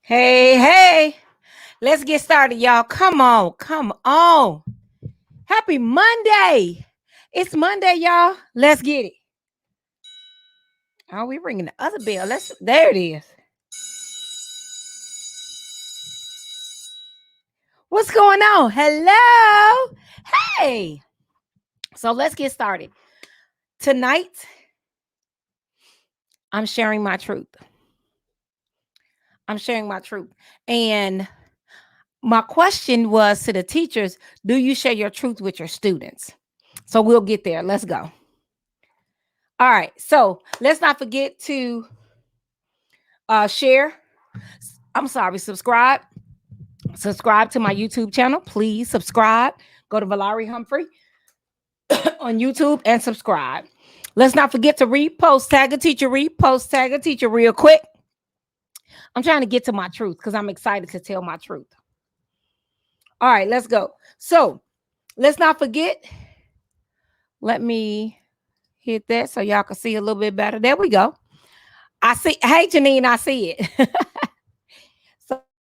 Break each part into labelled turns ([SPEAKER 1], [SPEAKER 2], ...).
[SPEAKER 1] Hey, hey, let's get started, y'all. Come on, come on. Happy Monday. It's Monday, y'all. Let's get it. Oh, we ringing the other bell. There it is. What's going on? Hello. Hey. So let's get started. Tonight, I'm sharing my truth. And my question was to the teachers, do you share your truth with your students? So we'll get there. Let's go. All right. So let's not forget to share. Subscribe. Subscribe to my YouTube channel. Please subscribe. Go to Humphrey on YouTube and subscribe. Let's not forget to repost, tag a teacher real quick. I'm trying to get to my truth because I'm excited to tell my truth. All right, let's go. So let's not forget. Let me hit that so y'all can see a little bit better. There we go. I see. Hey, Janine, I see it.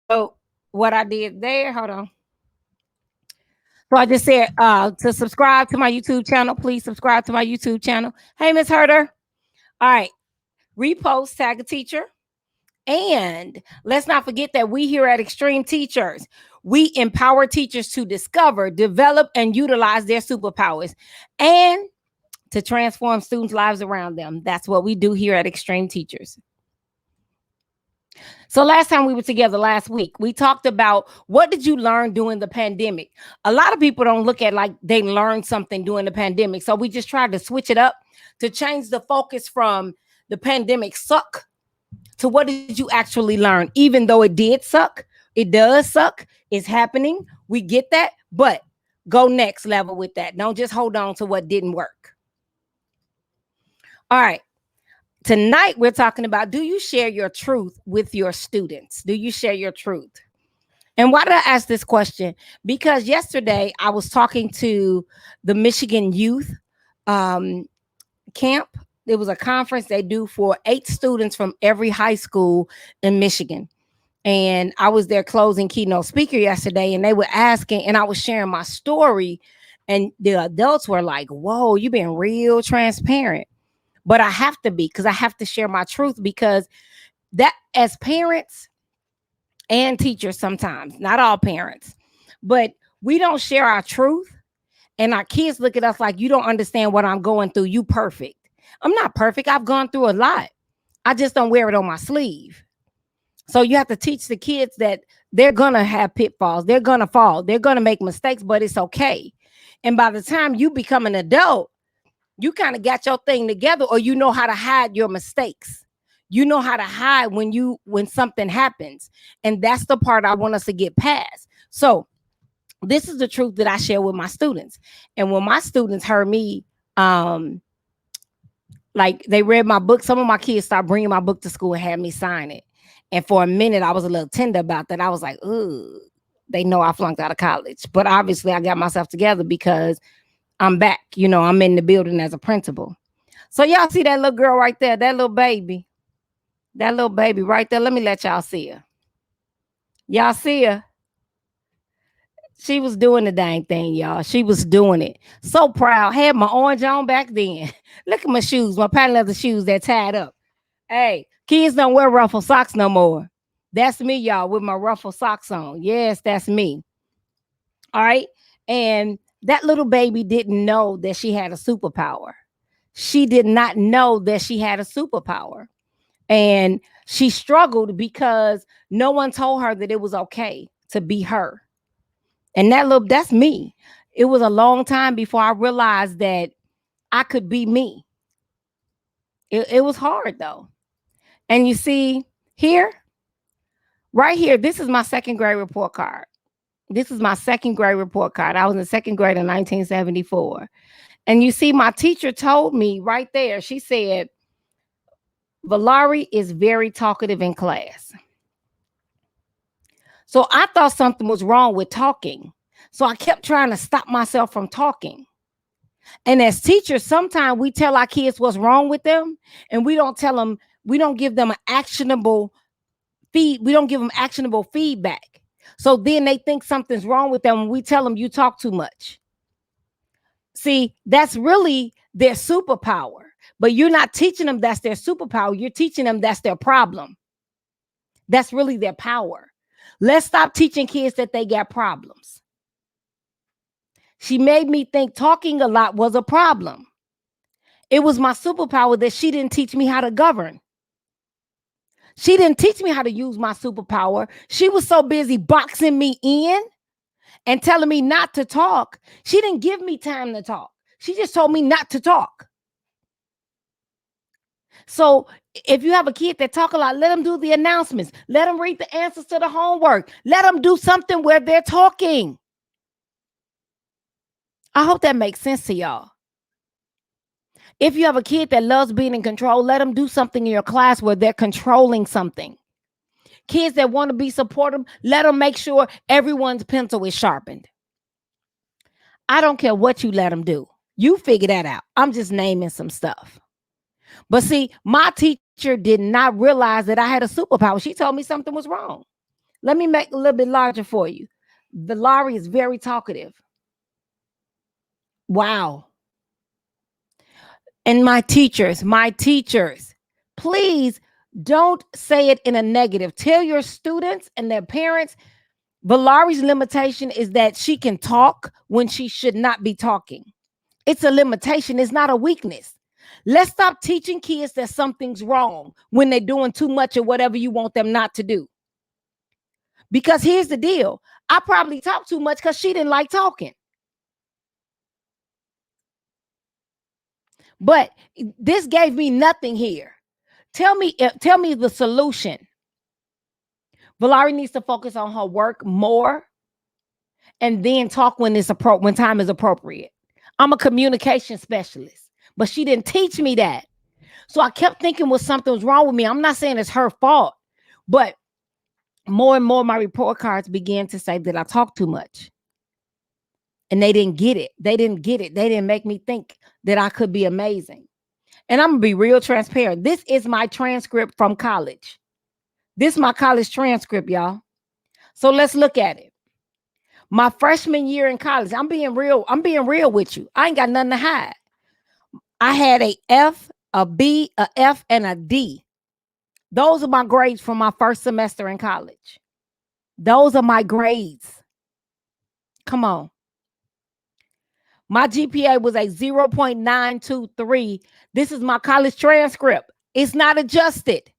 [SPEAKER 1] So what I did there, hold on. So I just said to subscribe to my YouTube channel. Please subscribe to my YouTube channel. Hey, Miss Herder. All right. Repost, tag a teacher. And let's not forget that we here at Extreme Teachers, we empower teachers to discover, develop, and utilize their superpowers and to transform students' lives around them. That's what we do here at Extreme Teachers. So last time we were together last week, we talked about what did you learn during the pandemic? A lot of people don't look at like they learned something during the pandemic. So we just tried to switch it up to change the focus from the pandemic suck to what did you actually learn? Even though it did suck, it does suck. It's happening. We get that, but go next level with that. Don't just hold on to what didn't work. All right. Tonight, we're talking about, do you share your truth with your students? Do you share your truth? And why did I ask this question? Because yesterday I was talking to the Michigan Youth Camp. It was a conference they do for 8 students from every high school in Michigan. And I was their closing keynote speaker yesterday, and they were asking, and I was sharing my story, and the adults were like, whoa, you've been real transparent. But I have to be, because I have to share my truth, because that as parents and teachers sometimes, not all parents, but we don't share our truth. And our kids look at us like, you don't understand what I'm going through. You perfect. I'm not perfect. I've gone through a lot. I just don't wear it on my sleeve. So you have to teach the kids that they're going to have pitfalls. They're going to fall. They're going to make mistakes, but it's okay. And by the time you become an adult, you kind of got your thing together, or you know how to hide your mistakes. You know how to hide when something happens. And that's the part I want us to get past. So this is the truth that I share with my students. And when my students heard me, like they read my book, some of my kids started bringing my book to school and had me sign it. And for a minute, I was a little tender about that. I was like, ooh, they know I flunked out of college. But obviously I got myself together because I'm back, I'm in the building as a principal. So y'all see that little girl right there, that little baby right there. Let me let y'all see her. Y'all see her? She was doing the dang thing, y'all. She was doing it. So proud. Had my orange on back then. Look at my shoes, my patent leather shoes that tied up. Hey, kids don't wear ruffled socks no more. That's me, y'all, with my ruffled socks on. Yes, that's me. All right. And that little baby didn't know that she had a superpower. She did not know that she had a superpower. And she struggled because no one told her that it was okay to be her. And that's me. It was a long time before I realized that I could be me. It was hard though. And you see here, right here, this is my second grade report card. This is my second grade report card. I was in second grade in 1974. And you see, my teacher told me right there, she said, Valari is very talkative in class. So I thought something was wrong with talking. So I kept trying to stop myself from talking. And as teachers, sometimes we tell our kids what's wrong with them, and we don't give them an actionable give them actionable feedback. So then they think something's wrong with them when we tell them you talk too much. See, that's really their superpower. But you're not teaching them that's their superpower. You're teaching them that's their problem. That's really their power. Let's stop teaching kids that they got problems. She made me think talking a lot was a problem. It was my superpower that she didn't teach me how to govern. She didn't teach me how to use my superpower. She was so busy boxing me in and telling me not to talk. She didn't give me time to talk. She just told me not to talk. So if you have a kid that talk a lot, let them do the announcements. Let them read the answers to the homework. Let them do something where they're talking. I hope that makes sense to y'all. If you have a kid that loves being in control, let them do something in your class where they're controlling something. Kids that want to be supportive, let them make sure everyone's pencil is sharpened. I don't care what you let them do. You figure that out. I'm just naming some stuff. But see, my teacher did not realize that I had a superpower. She told me something was wrong. Let me make it a little bit larger for you. The Laurie is very talkative. Wow. And my teachers, please don't say it in a negative. Tell your students and their parents, Valari's limitation is that she can talk when she should not be talking. It's a limitation. It's not a weakness. Let's stop teaching kids that something's wrong when they're doing too much of whatever you want them not to do. Because here's the deal. I probably talked too much because she didn't like talking. But this gave me nothing here. Tell me the solution. Valari needs to focus on her work more and then talk when time is appropriate. I'm a communication specialist, but she didn't teach me that. So I kept thinking something was wrong with me. I'm not saying it's her fault, but more and more my report cards began to say that I talk too much. And they didn't get it. They didn't make me think that I could be amazing. And I'm going to be real transparent. This is my transcript from college. This is my college transcript, y'all. So let's look at it. My freshman year in college, I'm being real with you. I ain't got nothing to hide. I had a F, a B, a F, and a D. Those are my grades from my first semester in college. Those are my grades. Come on. My GPA was a 0.923. This is my college transcript. It's not adjusted.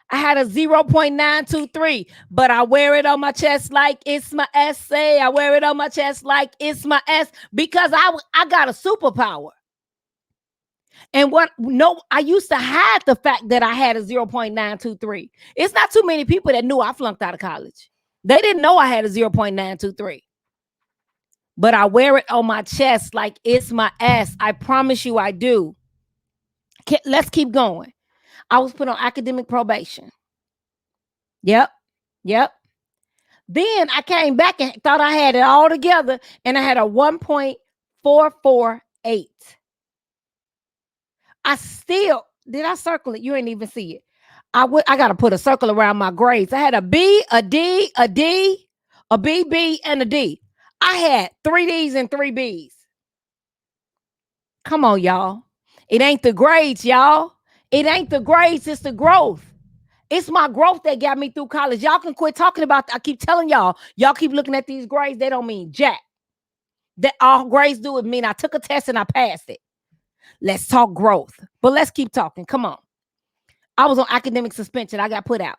[SPEAKER 1] I had a 0.923, but I wear it on my chest like it's my essay. I wear it on my chest like it's my S because I got a superpower. And I used to hide the fact that I had a 0.923. It's not too many people that knew I flunked out of college. They didn't know I had a 0.923. But I wear it on my chest like it's my S. I promise you I do. Let's keep going. I was put on academic probation. Yep. Then I came back and thought I had it all together, and I had a 1.448. Did I circle it? You didn't even see it. I got to put a circle around my grades. I had a B, a D, a D, a BB, and a D. I had 3 Ds and 3 Bs. Come on, y'all. It ain't the grades, y'all. It ain't the grades. It's the growth. It's my growth that got me through college. Y'all can quit talking about I keep telling y'all keep looking at these grades. They don't mean jack. That all grades do is mean I took a test and I passed it. Let's talk growth. But let's keep talking. Come on. I was on academic suspension. I got put out.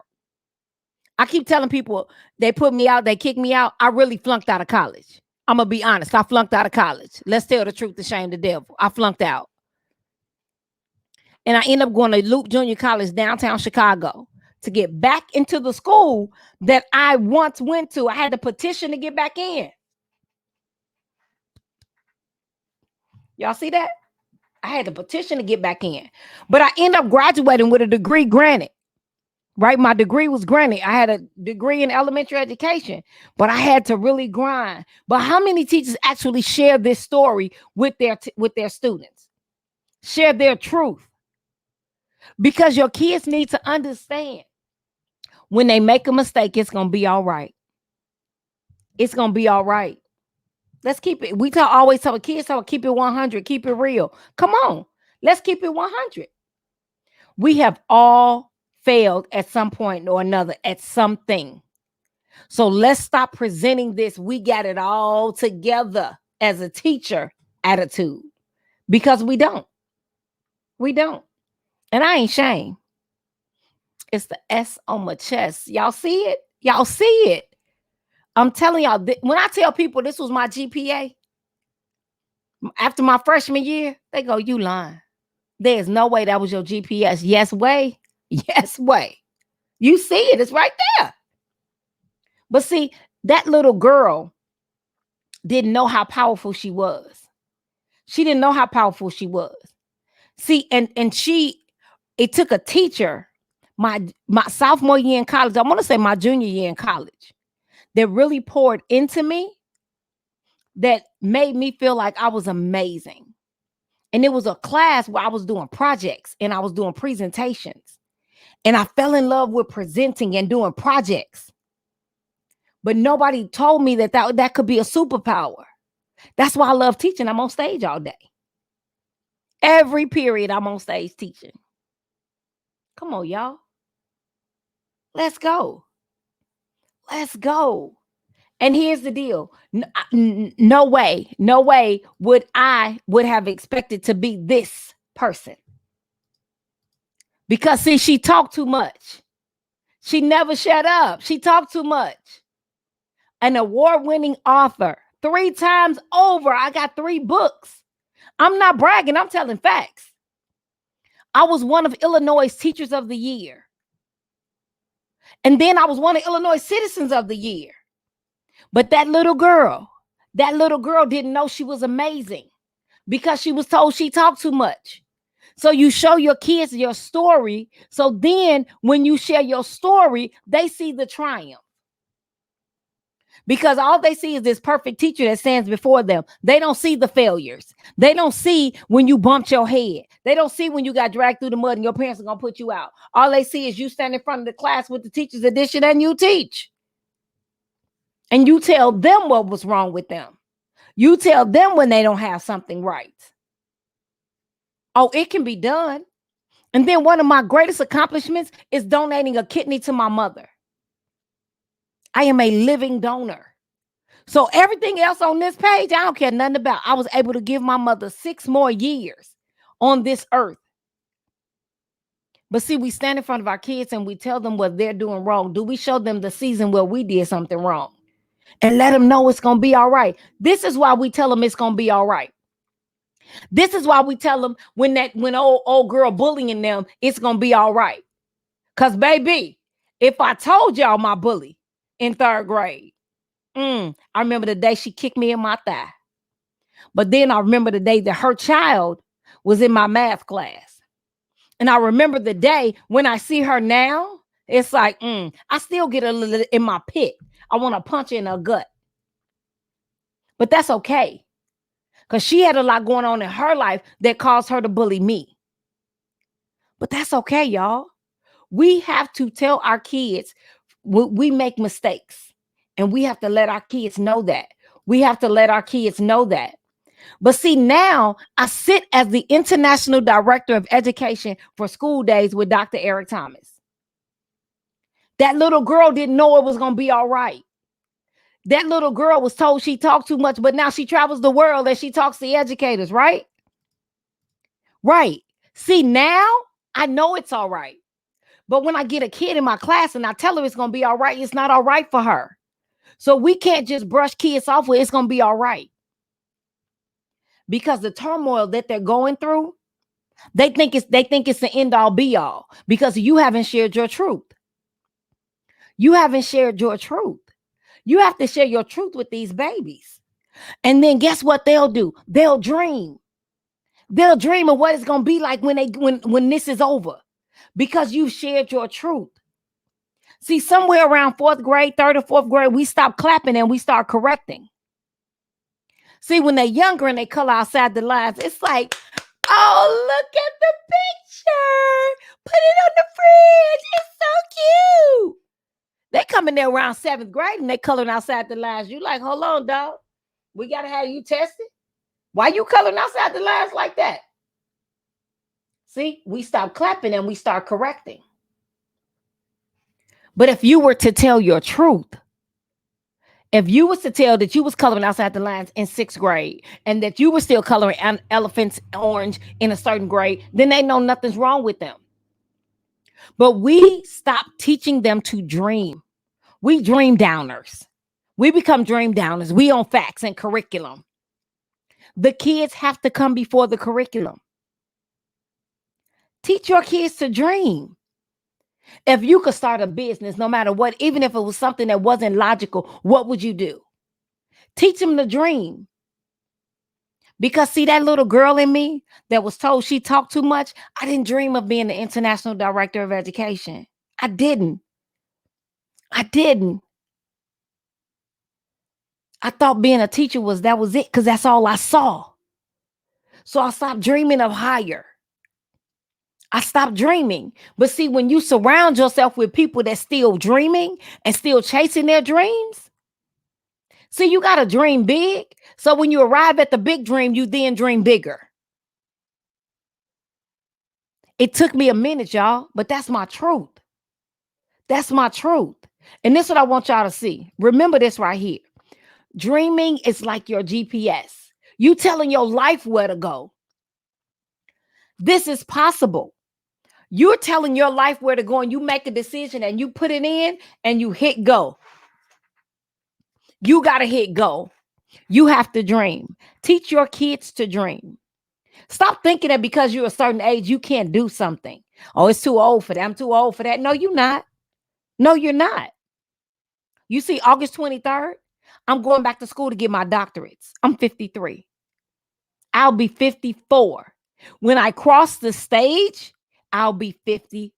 [SPEAKER 1] I keep telling people they put me out, they kicked me out. I really flunked out of college. I'm going to be honest. I flunked out of college. Let's tell the truth to shame the devil. I flunked out. And I ended up going to Loop Junior College, downtown Chicago, to get back into the school that I once went to. I had to petition to get back in. Y'all see that? I had to petition to get back in. But I ended up graduating with a degree granted. Right? My degree was granted. I had a degree in elementary education, but I had to really grind. But how many teachers actually share this story with their students? Share their truth. Because your kids need to understand when they make a mistake, it's going to be all right. It's going to be all right. Let's keep it. We always tell kids, keep it 100, keep it real. Come on. Let's keep it 100. We have all failed at some point or another at something. So let's stop presenting this "we got it all together" as a teacher attitude, because we don't. We don't. And I ain't shame. It's the S on my chest. Y'all see it? Y'all see it? I'm telling y'all, when I tell people this was my GPA after my freshman year, they go, "You lying. There's no way that was your GPS." Yes way. Yes way. You see it. It's right there. But see, that little girl didn't know how powerful she was. She didn't know how powerful she was. See, and it took a teacher, my sophomore year in college, I want to say my junior year in college, that really poured into me, that made me feel like I was amazing. And it was a class where I was doing projects and I was doing presentations. And I fell in love with presenting and doing projects. But nobody told me that could be a superpower. That's why I love teaching. I'm on stage all day. Every period I'm on stage teaching. Come on, y'all. Let's go. Let's go. And here's the deal. No way would I have expected to be this person. Because see, she talked too much. She never shut up. She talked too much. An award-winning author. 3 times over. I got 3 books. I'm not bragging. I'm telling facts. I was one of Illinois' Teachers of the Year. And then I was one of Illinois Citizens of the Year. But that little girl didn't know she was amazing because she was told she talked too much. So you show your kids your story. So then when you share your story, they see the triumph. Because all they see is this perfect teacher that stands before them. They don't see the failures. They don't see when you bumped your head. They don't see when you got dragged through the mud and your parents are going to put you out. All they see is you stand in front of the class with the teacher's edition and you teach. And you tell them what was wrong with them. You tell them when they don't have something right. Oh, it can be done. And then one of my greatest accomplishments is donating a kidney to my mother. I am a living donor. So everything else on this page, I don't care nothing about. I was able to give my mother 6 more years on this earth. But see, we stand in front of our kids and we tell them what they're doing wrong. Do we show them the season where we did something wrong? And let them know it's going to be all right. This is why we tell them it's going to be all right. This is why we tell them when old girl bullying them, it's going to be all right. Because, baby, if I told y'all my bully in 3rd grade, I remember the day she kicked me in my thigh. But then I remember the day that her child was in my math class. And I remember the day when I see her now, it's like, I still get a little in my pit. I want to punch her in her gut. But that's okay. Because she had a lot going on in her life that caused her to bully me. But that's okay, y'all. We have to tell our kids we make mistakes. And we have to let our kids know that. We have to let our kids know that. But see, now I sit as the International Director of Education for School Days with Dr. Eric Thomas. That little girl didn't know it was going to be all right. That little girl was told she talked too much, but now she travels the world and she talks to educators, right? Right. See, now I know it's all right. But when I get a kid in my class and I tell her it's going to be all right, it's not all right for her. So we can't just brush kids off with it's going to be all right. Because the turmoil that they're going through, they think it's the end all be all because you haven't shared your truth. You haven't shared your truth. You have to share your truth with these babies. And then guess what they'll do? They'll dream. They'll dream of what it's going to be like when this is over because you've shared your truth. See, somewhere around 4th grade, 3rd or 4th grade, we stop clapping and we start correcting. See, when they're younger and they color outside the lines, it's like, Oh, look at the picture. Put it on the fridge. It's so cute. They coming there around 7th grade and they coloring outside the lines. You like, hold on, dog. We got to have you tested. Why you coloring outside the lines like that? See, we stop clapping and we start correcting. But if you were to tell your truth, if you was to tell that you was coloring outside the lines in 6th grade and that you were still coloring elephants orange in a certain grade, then they know nothing's wrong with them. But we stop teaching them to dream. We dream downers. We become dream downers. We on facts and curriculum. The kids have to come before the curriculum. Teach your kids to dream. If you could start a business, no matter what, even if it was something that wasn't logical, what would you do? Teach them to dream. Because see, that little girl in me that was told she talked too much, I didn't dream of being the international director of education. I didn't. I thought being a teacher was it, because that's all I saw. So I stopped dreaming of higher. I stopped dreaming. But see, when you surround yourself with people that's still dreaming and still chasing their dreams, see, you got to dream big. So when you arrive at the big dream, you then dream bigger. It took me a minute, y'all, but that's my truth. That's my truth. And this is what I want y'all to see. Remember this right here. Dreaming is like your GPS. You telling your life where to go. This is possible. You're telling your life where to go and you make a decision and you put it in and you hit go. You got to hit go. You have to dream. Teach your kids to dream. Stop thinking that because you're a certain age, you can't do something. Oh, it's too old for that. I'm too old for that. No, you're not. No, you're not. You see, August 23rd, I'm going back to school to get my doctorates. I'm 53. I'll be 54. When I cross the stage, I'll be 57.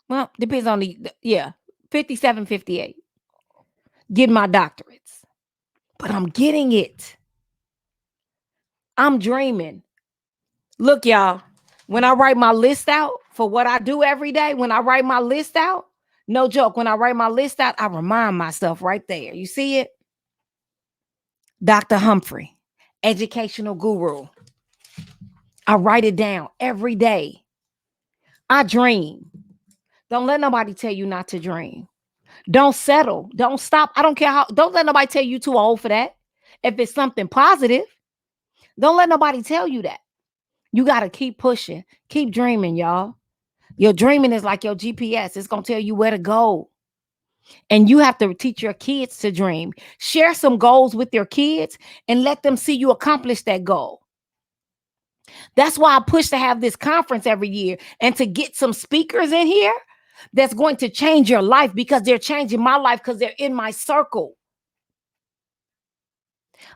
[SPEAKER 1] Well, depends on 57, 58. Getting my doctorates. But I'm getting it. I'm dreaming. Look, y'all, when I write my list out for what I do every day, when I write my list out, no joke, when I write my list out, I remind myself right there. You see it? Dr. Humphrey, educational guru. I write it down every day. I dream. Don't let nobody tell you not to dream. Don't settle. Don't stop. I don't care how. Don't let nobody tell you too old for that. If it's something positive, don't let nobody tell you that. You got to keep pushing. Keep dreaming, y'all. Your dreaming is like your GPS. It's going to tell you where to go. And you have to teach your kids to dream. Share some goals with your kids and let them see you accomplish that goal. That's why I push to have this conference every year and to get some speakers in here that's going to change your life, because they're changing my life because they're in my circle.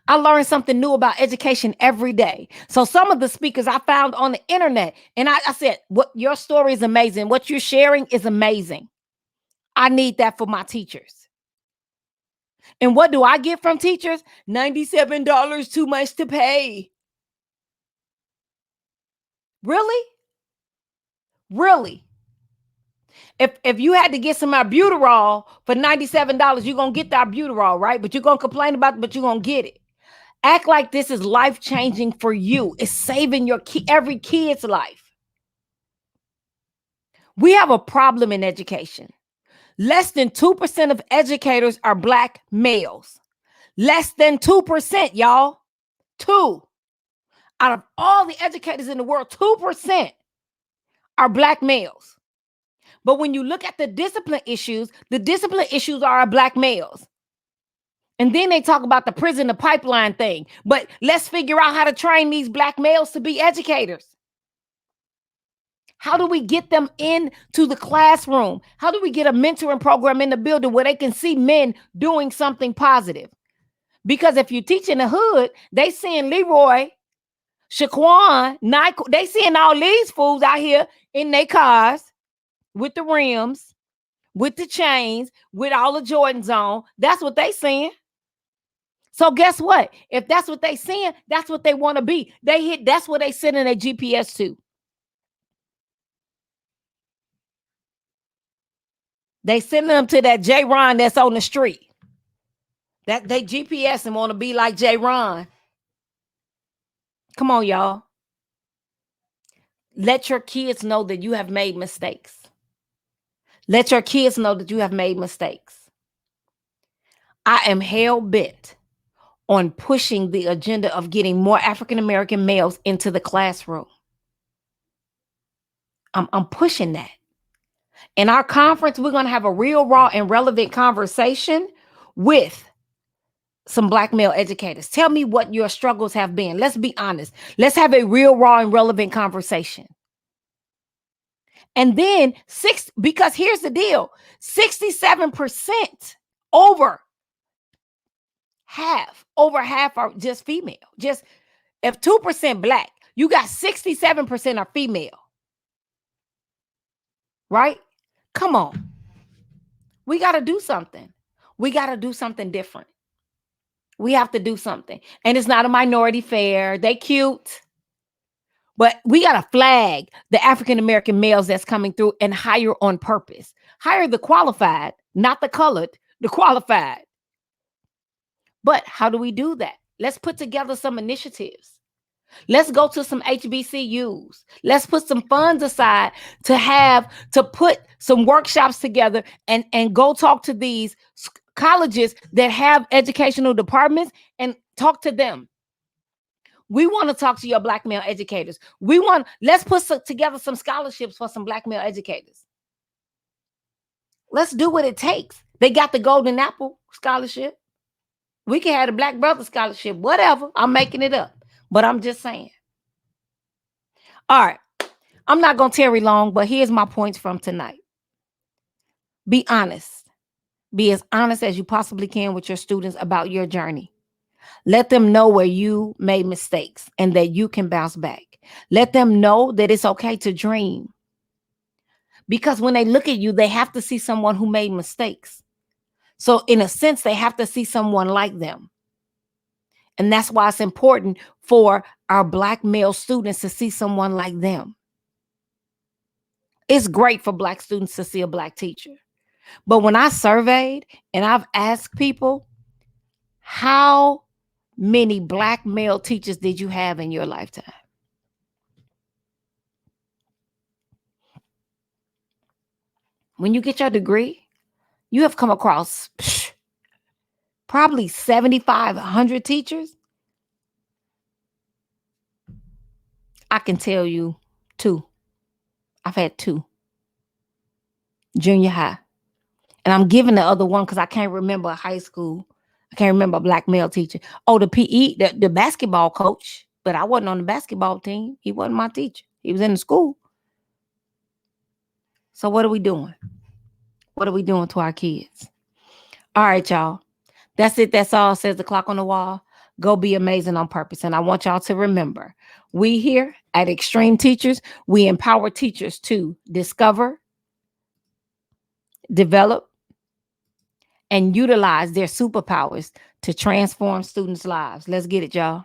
[SPEAKER 1] I learn something new about education every day. So some of the speakers I found on the internet, and I said, what your story is amazing. What you're sharing is amazing. I need that for my teachers. And what do I get from teachers? $97 too much to pay. Really? Really? If you had to get some albuterol for $97, you're going to get the albuterol, right? But you're going to complain about it, but you're going to get it. Act like this is life-changing for you. It's saving every kid's life. We have a problem in education. Less than 2% of educators are Black males. Less than 2%, y'all. 2. Out of all the educators in the world, 2% are Black males. But when you look at the discipline issues are Black males. And then they talk about the prison, the pipeline thing. But let's figure out how to train these Black males to be educators. How do we get them into the classroom? How do we get a mentoring program in the building where they can see men doing something positive? Because if you teach in the hood, they seeing Leroy, Shaquan, Nike, they seeing all these fools out here in their cars with the rims, with the chains, with all the Jordans on. That's what they seeing. So guess what? If that's what they seeing, that's what they want to be. That's what they sending their GPS to. They sending them to that J. Ron that's on the street. That they GPS and want to be like J. Ron. Come on, y'all. Let your kids know that you have made mistakes. Let your kids know that you have made mistakes. I am hell bent on pushing the agenda of getting more African American males into the classroom. I'm pushing that. In our conference, we're going to have a real, raw, and relevant conversation with some Black male educators. Tell me what your struggles have been. Let's be honest. Let's have a real, raw, and relevant conversation. And then because here's the deal, 67%, over half are just female. Just if 2% Black, you got 67% are female. Right? Come on. We got to do something. We got to do something different. We have to do something. And it's not a minority fair. They cute. But we got to flag the African-American males that's coming through and hire on purpose. Hire the qualified, not the colored, the qualified. But how do we do that? Let's put together some initiatives. Let's go to some HBCUs. Let's put some funds aside to put some workshops together and go talk to these colleges that have educational departments and talk to them. We want to talk to your Black male educators. Let's put together some scholarships for some Black male educators. Let's do what it takes. They got the Golden Apple Scholarship. We can have the Black Brother Scholarship, whatever. I'm making it up, but I'm just saying. All right. I'm not going to tarry long, but here's my points from tonight. Be honest. Be as honest as you possibly can with your students about your journey. Let them know where you made mistakes and that you can bounce back. Let them know that it's okay to dream. Because when they look at you, they have to see someone who made mistakes. So in a sense, they have to see someone like them. And that's why it's important for our Black male students to see someone like them. It's great for Black students to see a Black teacher. But when I surveyed and I've asked people, how many Black male teachers did you have in your lifetime? When you get your degree, you have come across probably 7,500 teachers. I can tell you 2. I've had 2. Junior high. And I'm giving the other one because I can't remember high school. I can't remember a Black male teacher. Oh, the PE, the basketball coach. But I wasn't on the basketball team. He wasn't my teacher. He was in the school. So what are we doing? What are we doing to our kids? All right, y'all. That's it. That's all, says the clock on the wall. Go be amazing on purpose. And I want y'all to remember, we here at Extreme Teachers, we empower teachers to discover, develop, and utilize their superpowers to transform students' lives. Let's get it, y'all.